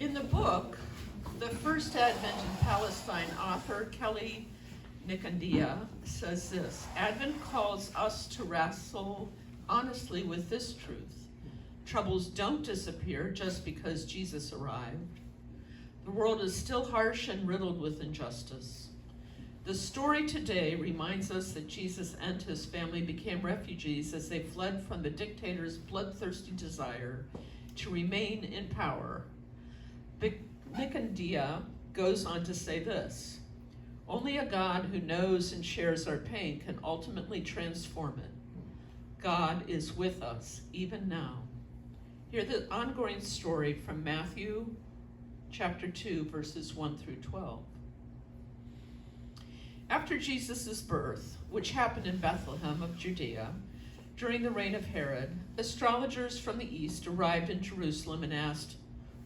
In the book, the First Advent in Palestine author Kelly Nikondeha says this: Advent calls us to wrestle honestly with this truth. Troubles don't disappear just because Jesus arrived. The world is still harsh and riddled with injustice. The story today reminds us that Jesus and his family became refugees as they fled from the dictator's bloodthirsty desire to remain in power. Nikondeha goes on to say this: only a God who knows and shares our pain can ultimately transform it. God is with us even now. Hear the ongoing story from Matthew chapter 2, verses 1 through 12. After Jesus' birth, which happened in Bethlehem of Judea, during the reign of Herod, astrologers from the east arrived in Jerusalem and asked,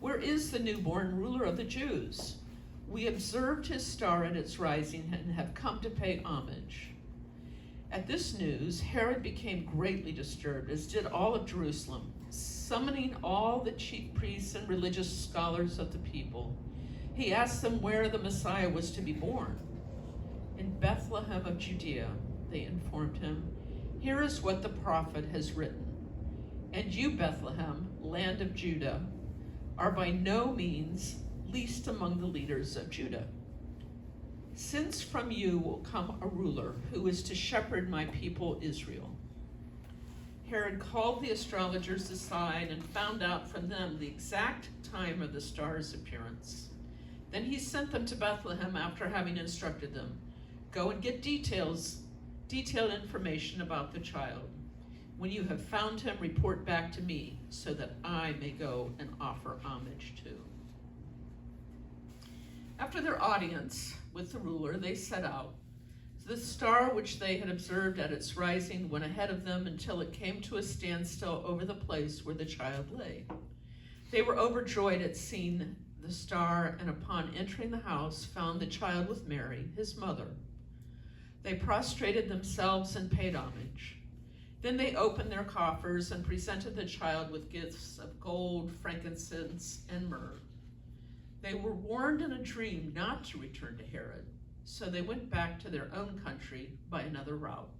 "Where is the newborn ruler of the Jews? We observed his star at its rising and have come to pay homage." At this news, Herod became greatly disturbed, as did all of Jerusalem. Summoning all the chief priests and religious scholars of the people, he asked them where the Messiah was to be born. "In Bethlehem of Judea," they informed him. "Here is what the prophet has written. And you, Bethlehem, land of Judah, are by no means least among the leaders of Judah. Since from you will come a ruler who is to shepherd my people Israel." Herod called the astrologers aside and found out from them the exact time of the star's appearance. Then he sent them to Bethlehem after having instructed them, "Go and get detailed information about the child. When you have found him, report back to me so that I may go and offer homage too." After their audience with the ruler, they set out. The star which they had observed at its rising went ahead of them until it came to a standstill over the place where the child lay. They were overjoyed at seeing the star, and upon entering the house found the child with Mary, his mother. They prostrated themselves and paid homage. Then they opened their coffers and presented the child with gifts of gold, frankincense, and myrrh. They were warned in a dream not to return to Herod, so they went back to their own country by another route.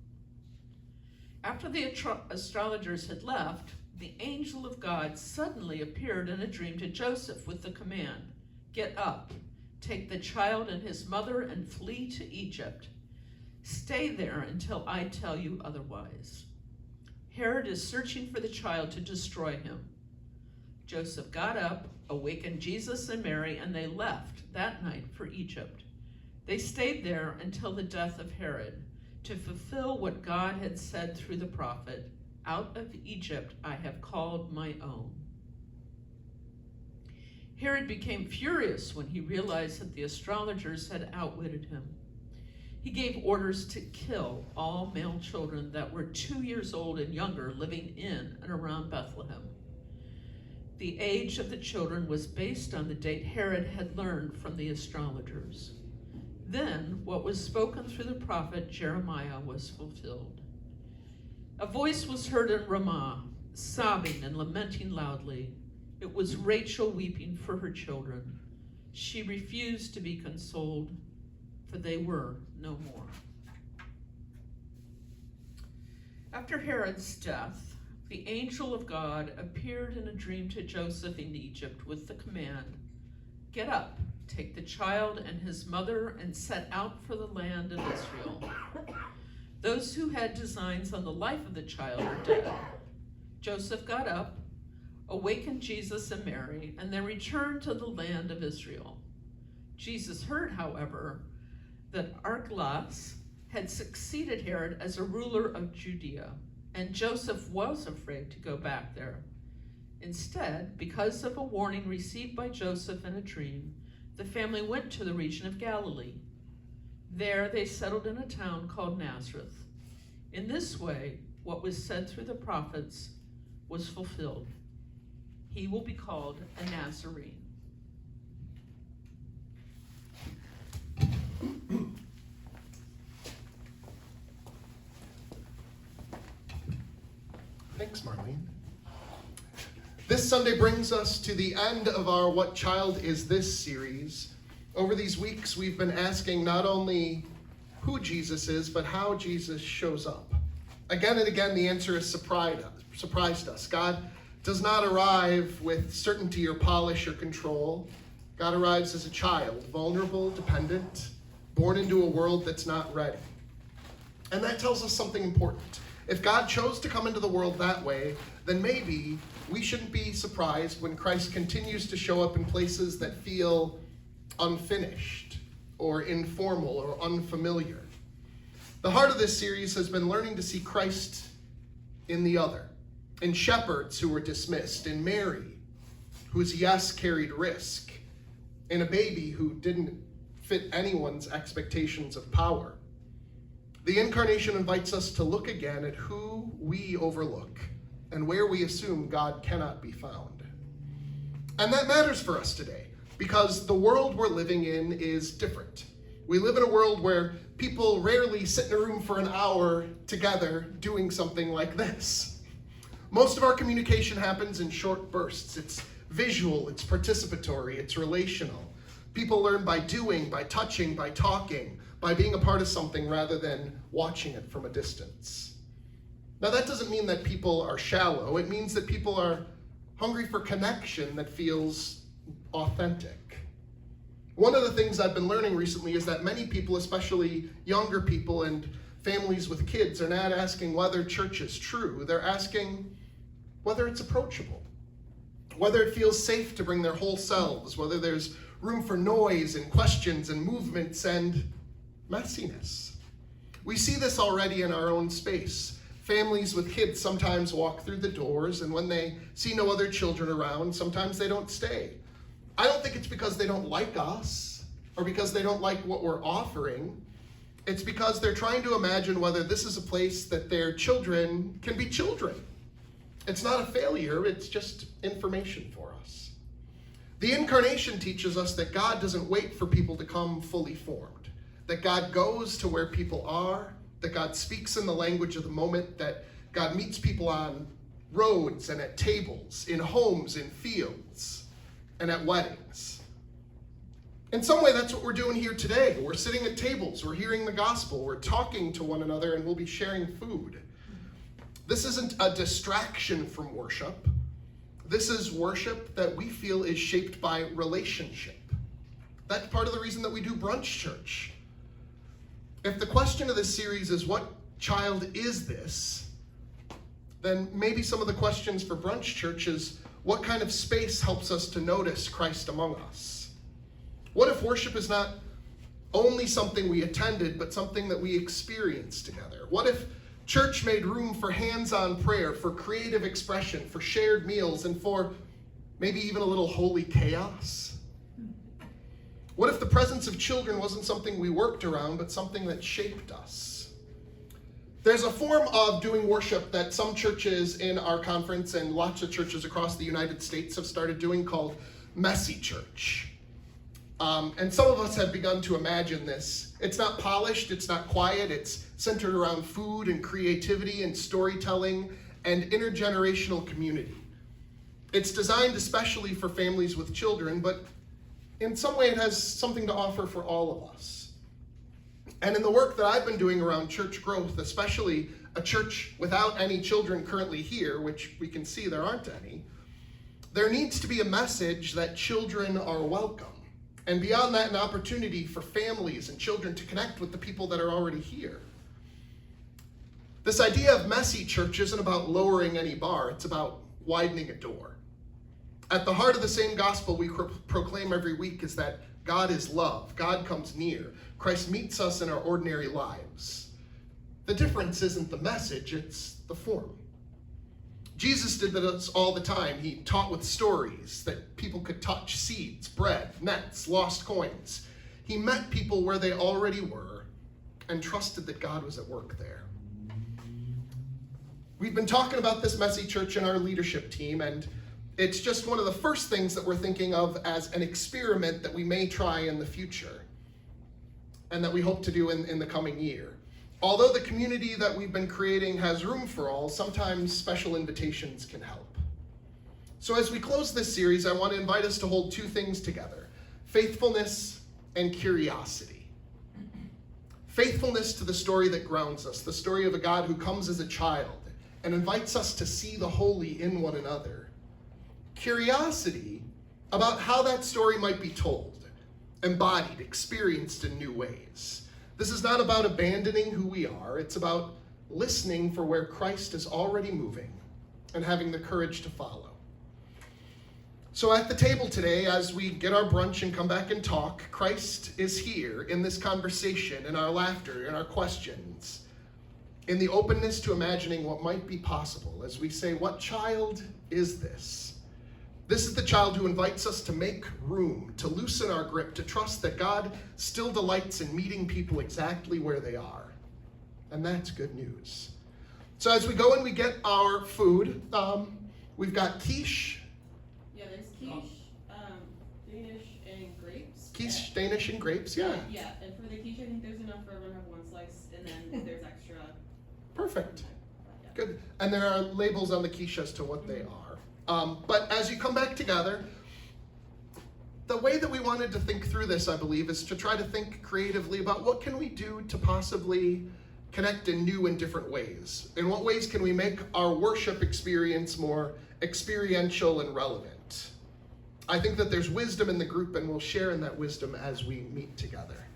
After the astrologers had left, the angel of God suddenly appeared in a dream to Joseph with the command, "Get up, take the child and his mother and flee to Egypt. Stay there until I tell you otherwise. Herod is searching for the child to destroy him." Joseph got up, awakened Jesus and Mary, and they left that night for Egypt. They stayed there until the death of Herod, to fulfill what God had said through the prophet, "Out of Egypt I have called my own." Herod became furious when he realized that the astrologers had outwitted him. He gave orders to kill all male children that were 2 years old and younger living in and around Bethlehem. The age of the children was based on the date Herod had learned from the astrologers. Then what was spoken through the prophet Jeremiah was fulfilled. A voice was heard in Ramah, sobbing and lamenting loudly. It was Rachel weeping for her children. She refused to be consoled, for they were no more. After Herod's death, the angel of God appeared in a dream to Joseph in Egypt with the command, "Get up, take the child and his mother and set out for the land of Israel. Those who had designs on the life of the child are dead." Joseph got up, awakened Jesus and Mary, and then returned to the land of Israel. Jesus heard, however, that Archelaus had succeeded Herod as a ruler of Judea, and Joseph was afraid to go back there. Instead, because of a warning received by Joseph in a dream, the family went to the region of Galilee. There they settled in a town called Nazareth. In this way, what was said through the prophets was fulfilled: "He will be called a Nazarene." Thanks, Marlene. This This Sunday brings us to the end of our What Child Is This series. Over these weeks, we've been asking not only who Jesus is, but how Jesus shows up. Again and again, the answer has surprised us. God does not arrive with certainty or polish or control. God arrives as a child, vulnerable, dependent, born into a world that's not ready. And that tells us something important. If God chose to come into the world that way, then maybe we shouldn't be surprised when Christ continues to show up in places that feel unfinished or informal or unfamiliar. The heart of this series has been learning to see Christ in the other, in shepherds who were dismissed, in Mary, whose yes carried risk, in a baby who didn't fit anyone's expectations of power. The incarnation invites us to look again at who we overlook and where we assume God cannot be found. And that matters for us today because the world we're living in is different. We live in a world where people rarely sit in a room for an hour together doing something like this. Most of our communication happens in short bursts. It's visual, it's participatory, it's relational. People learn by doing, by touching, by talking, by being a part of something rather than watching it from a distance. Now that doesn't mean that people are shallow. It means that people are hungry for connection that feels authentic. One of the things I've been learning recently is that many people, especially younger people and families with kids, are not asking whether church is true. They're asking whether it's approachable, whether it feels safe to bring their whole selves, whether there's room for noise and questions and movements and messiness. We see this already in our own space. Families with kids sometimes walk through the doors, and when they see no other children around, sometimes they don't stay. I don't think it's because they don't like us or because they don't like what we're offering. It's because they're trying to imagine whether this is a place that their children can be children. It's not a failure, it's just information for us. The incarnation teaches us that God doesn't wait for people to come fully formed, that God goes to where people are, that God speaks in the language of the moment, that God meets people on roads and at tables, in homes, in fields, and at weddings. In some way, that's what we're doing here today. We're sitting at tables, we're hearing the gospel, we're talking to one another, and we'll be sharing food. This isn't a distraction from worship. This is worship that we feel is shaped by relationship. That's part of the reason that we do brunch church. If the question of this series is, what child is this? Then maybe some of the questions for brunch church is, what kind of space helps us to notice Christ among us? What if worship is not only something we attended, but something that we experienced together? What if church made room for hands-on prayer, for creative expression, for shared meals, and for maybe even a little holy chaos? What if the presence of children wasn't something we worked around, but something that shaped us? There's a form of doing worship that some churches in our conference and lots of churches across the United States have started doing called messy church. And some of us have begun to imagine this. It's not polished, it's not quiet, it's centered around food and creativity and storytelling and intergenerational community. It's designed especially for families with children, but in some way it has something to offer for all of us. And in the work that I've been doing around church growth, especially a church without any children currently here, which we can see there aren't any, there needs to be a message that children are welcome. And beyond that, an opportunity for families and children to connect with the people that are already here. This idea of messy church isn't about lowering any bar, it's about widening a door. At the heart of the same gospel we proclaim every week is that God is love. God comes near. Christ meets us in our ordinary lives. The difference isn't the message, it's the form. Jesus did this all the time. He taught with stories that people could touch: seeds, bread, nets, lost coins. He met people where they already were and trusted that God was at work there. We've been talking about this messy church in our leadership team, and it's just one of the first things that we're thinking of as an experiment that we may try in the future and that we hope to do in the coming year. Although the community that we've been creating has room for all, sometimes special invitations can help. So as we close this series, I want to invite us to hold two things together: faithfulness and curiosity. Faithfulness to the story that grounds us, the story of a God who comes as a child and invites us to see the holy in one another. Curiosity about how that story might be told, embodied, experienced in new ways. This is not about abandoning who we are. It's about listening for where Christ is already moving and having the courage to follow. So at the table today, as we get our brunch and come back and talk, Christ is here in this conversation, in our laughter, in our questions, in the openness to imagining what might be possible as we say, what child is this? This is the child who invites us to make room, to loosen our grip, to trust that God still delights in meeting people exactly where they are. And that's good news. So as we go and we get our food, we've got quiche. Yeah, there's quiche, Danish, and grapes. Quiche, Danish, and grapes, yeah. Yeah, and for the quiche, I think there's enough for everyone to have one slice, and then there's extra. Perfect. Yeah. Good. And there are labels on the quiche as to what they are. But as you come back together, the way that we wanted to think through this, I believe, is to try to think creatively about what can we do to possibly connect in new and different ways. In what ways can we make our worship experience more experiential and relevant? I think that there's wisdom in the group, and we'll share in that wisdom as we meet together.